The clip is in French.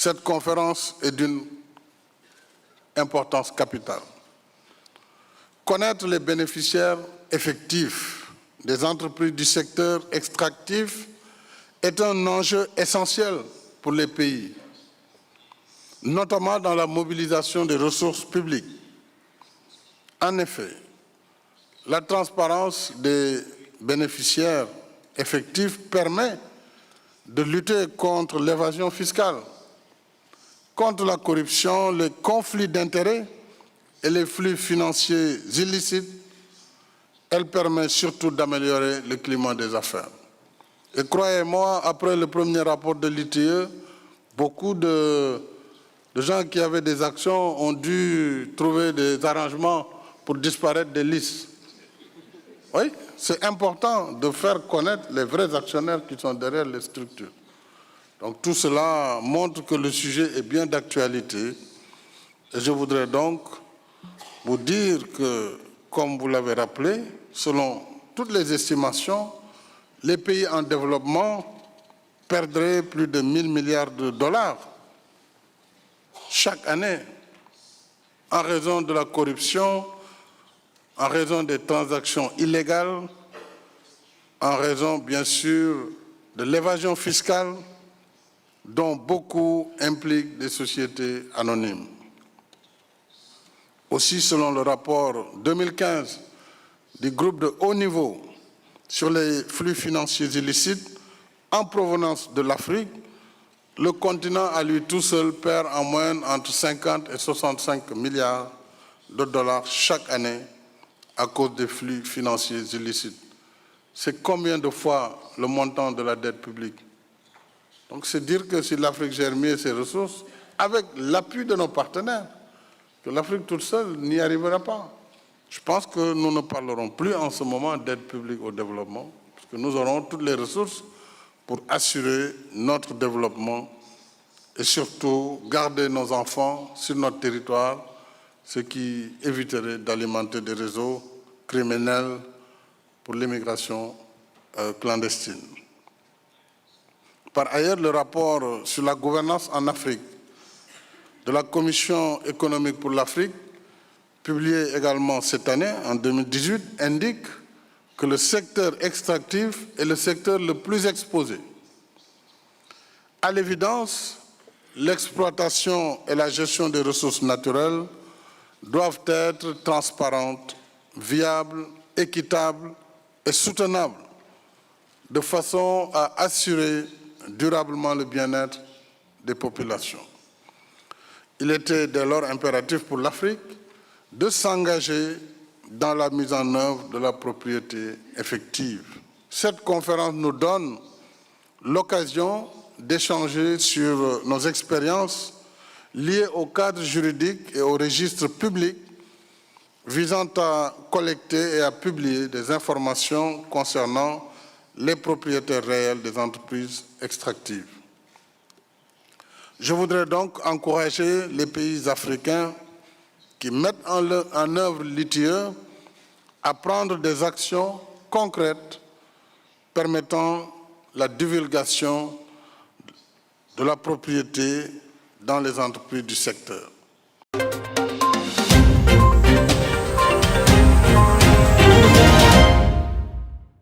Cette conférence est d'une importance capitale. Connaître les bénéficiaires effectifs des entreprises du secteur extractif est un enjeu essentiel pour les pays, notamment dans la mobilisation des ressources publiques. En effet, la transparence des bénéficiaires effectifs permet de lutter contre l'évasion fiscale, contre la corruption, les conflits d'intérêts et les flux financiers illicites. Elle permet surtout d'améliorer le climat des affaires. Et croyez-moi, après le premier rapport de l'ITIE, beaucoup de gens qui avaient des actions ont dû trouver des arrangements pour disparaître des listes. Oui, c'est important de faire connaître les vrais actionnaires qui sont derrière les structures. Donc tout cela montre que le sujet est bien d'actualité. Et je voudrais donc vous dire que, comme vous l'avez rappelé, selon toutes les estimations, les pays en développement perdraient plus de 1 000 milliards de dollars chaque année en raison de la corruption, en raison des transactions illégales, en raison, bien sûr, de l'évasion fiscale, dont beaucoup impliquent des sociétés anonymes. Aussi, selon le rapport 2015 du groupe de haut niveau sur les flux financiers illicites en provenance de l'Afrique, le continent à lui tout seul perd en moyenne entre 50 et 65 milliards de dollars chaque année à cause des flux financiers illicites. C'est combien de fois le montant de la dette publique? Donc c'est dire que si l'Afrique gère mieux ses ressources, avec l'appui de nos partenaires, que l'Afrique toute seule n'y arrivera pas. Je pense que nous ne parlerons plus en ce moment d'aide publique au développement, parce que nous aurons toutes les ressources pour assurer notre développement et surtout garder nos enfants sur notre territoire, ce qui éviterait d'alimenter des réseaux criminels pour l'immigration clandestine. Par ailleurs, le rapport sur la gouvernance en Afrique de la Commission économique pour l'Afrique, publié également cette année, en 2018, indique que le secteur extractif est le secteur le plus exposé. À l'évidence, l'exploitation et la gestion des ressources naturelles doivent être transparentes, viables, équitables et soutenables, de façon à assurer durablement le bien-être des populations. Il était dès lors impératif pour l'Afrique de s'engager dans la mise en œuvre de la propriété effective. Cette conférence nous donne l'occasion d'échanger sur nos expériences liées au cadre juridique et au registre public visant à collecter et à publier des informations concernant les propriétaires réels des entreprises extractives. Je voudrais donc encourager les pays africains qui mettent en œuvre l'ITIE à prendre des actions concrètes permettant la divulgation de la propriété dans les entreprises du secteur.